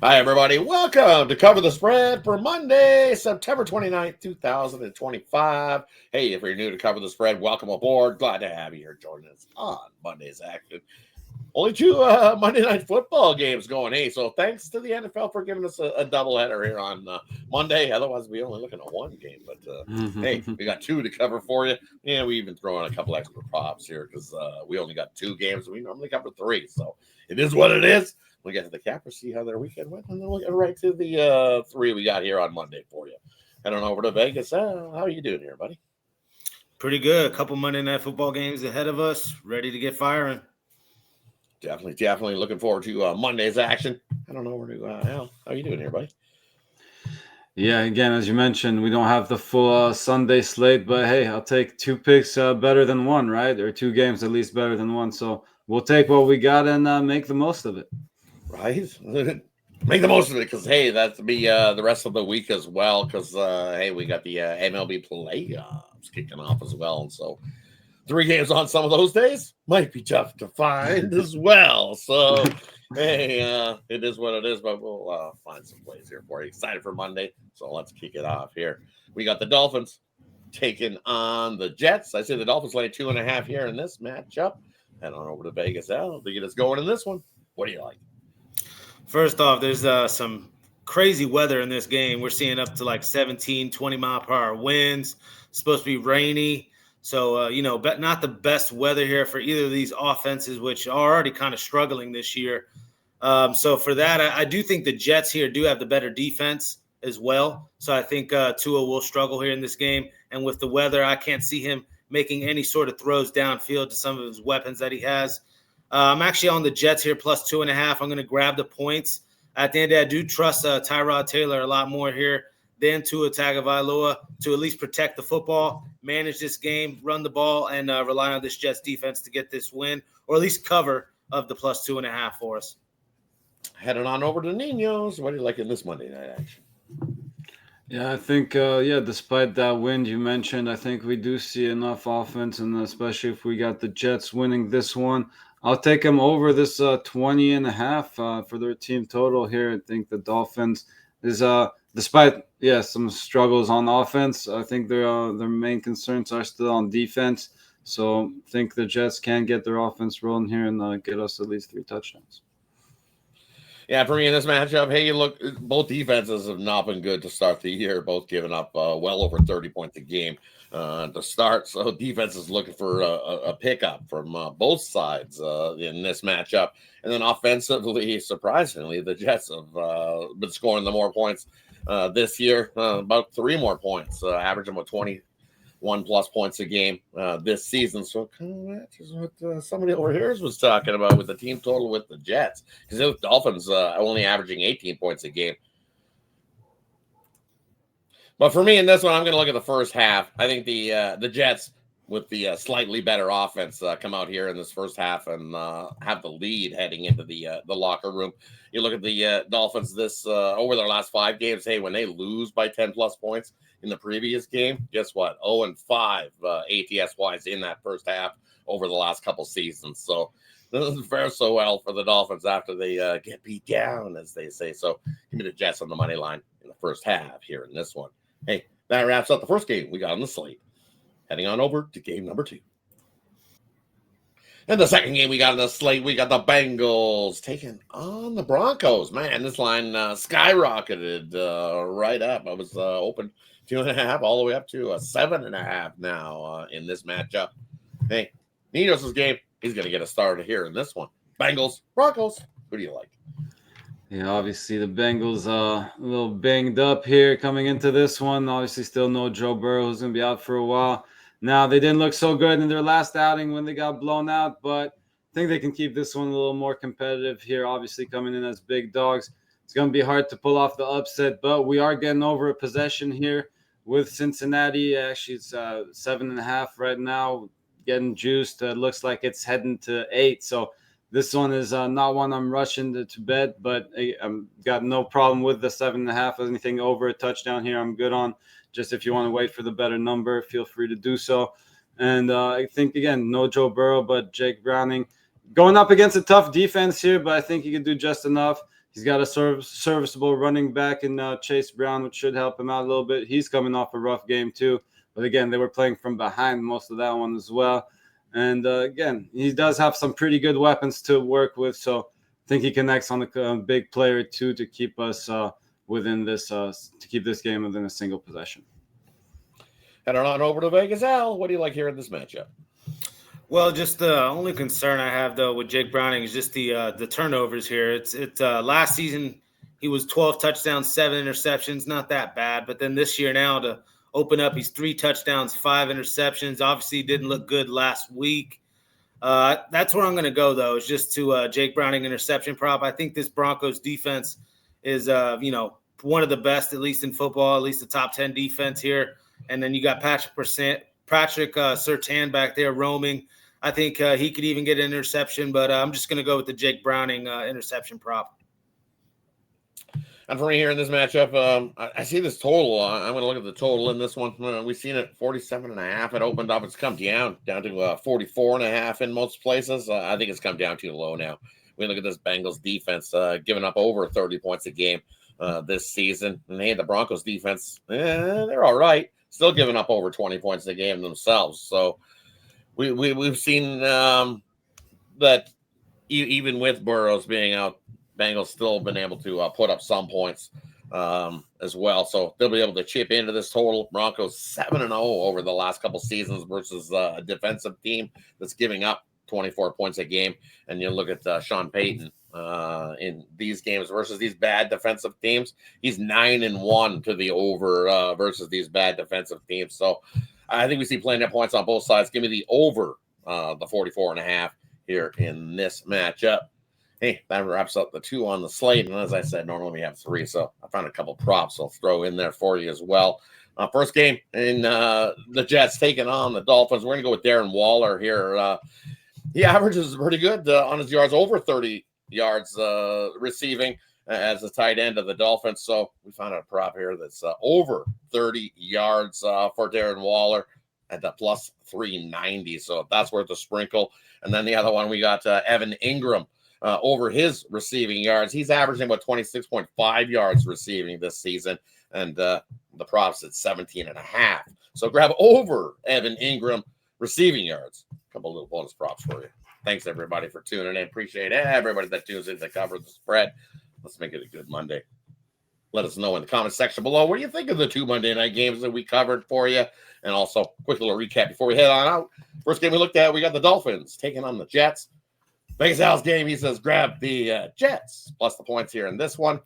Hi, everybody. Welcome to Cover the Spread for Monday, September 29th, 2025. Hey, if you're new to Cover the Spread, welcome aboard. Glad to have you here joining us on Monday's action. Only two Monday Night Football games going. Hey, so thanks to the NFL for giving us a doubleheader here on Monday. Otherwise, we'd be only looking at one game. But hey, we got two to cover for you. Yeah, we even throw in a couple extra props here because we only got two games. We normally cover three. So it is what it is. We'll get to the cappers, see how their weekend went, and then we'll get right to the three we got here on Monday for you. Head on over to Vegas. How are you doing here, buddy? Pretty good. A couple Monday Night Football games ahead of us. Ready to get firing. Definitely looking forward to Monday's action. I don't know where to Al. How are you doing here, buddy? Yeah, again, as you mentioned, we don't have the full Sunday slate, but hey, I'll take two picks better than one, right? Or two games at least better than one. So we'll take what we got and make the most of it. Right? Make the most of it because, hey, that's be the rest of the week as well because, hey, we got the MLB playoffs kicking off as well. And so three games on some of those days might be tough to find as well. So, hey, it is what it is, but we'll find some plays here for you. Excited for Monday, so let's kick it off here. We got the Dolphins taking on the Jets. I say the Dolphins lay 2.5 here in this matchup. Head on over to Vegas, Al, to get us going in this one. What do you like? First off, there's some crazy weather in this game. We're seeing up to like 17, 20-mile-per-hour winds. It's supposed to be rainy. So, but not the best weather here for either of these offenses, which are already kind of struggling this year. So for that, I do think the Jets here do have the better defense as well. So I think Tua will struggle here in this game. And with the weather, I can't see him making any sort of throws downfield to some of his weapons that he has. I'm actually on the Jets here, plus 2.5. I'm going to grab the points. At the end of the day, I do trust Tyrod Taylor a lot more here than Tua Tagovailoa to at least protect the football, manage this game, run the ball, and rely on this Jets defense to get this win, or at least cover of the plus 2.5 for us. Heading on over to Ninos. What do you like in this Monday night action? Yeah, I think, despite that wind you mentioned, I think we do see enough offense, and especially if we got the Jets winning this one. I'll take them over this 20.5 for their team total here. I think the Dolphins is, despite, some struggles on offense, I think their main concerns are still on defense. So I think the Jets can get their offense rolling here and get us at least 3 touchdowns. Yeah, for me in this matchup, hey, look, both defenses have not been good to start the year, both giving up well over 30 points a game to start. So defense is looking for a pickup from both sides in this matchup. And then offensively, surprisingly, the Jets have been scoring the more points this year, about 3 more points, averaging about 21+ points a game this season. So kind of matches what somebody over here was talking about with the team total with the Jets. Because the Dolphins only averaging 18 points a game. But for me in this one, I'm going to look at the first half. I think the Jets with the slightly better offense come out here in this first half and have the lead heading into the locker room. You look at the Dolphins this over their last 5 games. Hey, when they lose by 10+ points in the previous game, guess what? 0-5 ATS-wise in that first half over the last couple seasons. So this doesn't fare so well for the Dolphins after they get beat down, as they say. So give me the Jets on the money line in the first half here in this one. Hey, that wraps up the first game we got on the slate. Heading on over to game number 2. And the second game we got on the slate, we got the Bengals taking on the Broncos. Man, this line skyrocketed right up. I was open 2.5 all the way up to a 7.5 now in this matchup. Hey, Ninos' game, he's going to get a started here in this one. Bengals, Broncos, who do you like? Yeah, obviously the Bengals a little banged up here coming into this one. Obviously still no Joe Burrow, who's going to be out for a while. Now, they didn't look so good in their last outing when they got blown out, but I think they can keep this one a little more competitive here, obviously coming in as big dogs. It's going to be hard to pull off the upset, but we are getting over a possession here with Cincinnati. Actually, it's 7.5 right now, getting juiced. It looks like it's heading to 8, so this one is not one I'm rushing to bet, but I've got no problem with the 7.5. Anything over a touchdown here, I'm good on. Just if you want to wait for the better number, feel free to do so. And I think, again, no Joe Burrow, but Jake Browning going up against a tough defense here, but I think he can do just enough. He's got a serviceable running back in Chase Brown, which should help him out a little bit. He's coming off a rough game too. But again, they were playing from behind most of that one as well. And again, he does have some pretty good weapons to work with. So I think he connects on a big player too to keep us within this, to keep this game within a single possession. Heading on over to Vegas. Al, what do you like here in this matchup? Well, just the only concern I have though with Jake Browning is just the turnovers here. It's last season he was 12 touchdowns, 7 interceptions, not that bad. But then this year now to open up, he's 3 touchdowns, 5 interceptions. Obviously, didn't look good last week. That's where I'm going to go though. Is just to Jake Browning interception prop. I think this Broncos defense is one of the best, at least in football, at least the top 10 defense here. And then you got Patrick Surtain back there roaming. I think he could even get an interception, but I'm just going to go with the Jake Browning interception prop. And for me here in this matchup, I see this total. I'm going to look at the total in this one. We've seen it 47.5. It opened up. It's come down to 44.5 in most places. I think it's come down too low now. We look at this Bengals defense giving up over 30 points a game this season. And hey, the Broncos defense, they're all right. Still giving up over 20 points a game themselves. So we've seen that even with Burrows being out, Bengals still been able to put up some points as well. So they'll be able to chip into this total. Broncos 7-0 over the last couple seasons versus a defensive team that's giving up 24 points a game. And you look at Sean Payton in these games versus these bad defensive teams. He's 9-1 to the over versus these bad defensive teams. So I think we see plenty of points on both sides. Give me the over the 44.5 here in this matchup. Hey, that wraps up the 2 on the slate. And as I said, normally we have 3. So I found a couple props I'll throw in there for you as well. First game in the Jets taking on the Dolphins. We're going to go with Darren Waller here. He averages pretty good on his yards, over 30 yards receiving as a tight end of the Dolphins. So we found a prop here that's over 30 yards for Darren Waller at the plus 390. So that's worth a sprinkle. And then the other one, we got Evan Ingram. Over his receiving yards. He's averaging about 26.5 yards receiving this season, and the props at 17.5. So grab over Evan Ingram receiving yards. A couple little bonus props for you. Thanks, everybody, for tuning in. Appreciate everybody that tunes in to cover the spread. Let's make it a good Monday. Let us know in the comment section below what do you think of the 2 Monday night games that we covered for you. And also, quick little recap before we head on out. First game we looked at, we got the Dolphins taking on the Jets. Vegas Al's game, he says, grab the Jets plus the points here in this one.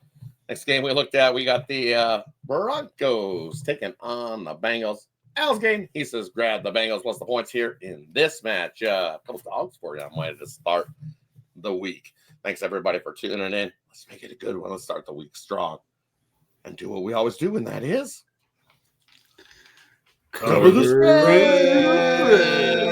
Next game we looked at, we got the Broncos taking on the Bengals. Al's game, he says, grab the Bengals plus the points here in this match. A couple dogs for you. I might just start the week. Thanks, everybody, for tuning in. Let's make it a good one. Let's start the week strong and do what we always do, and that is cover the spread.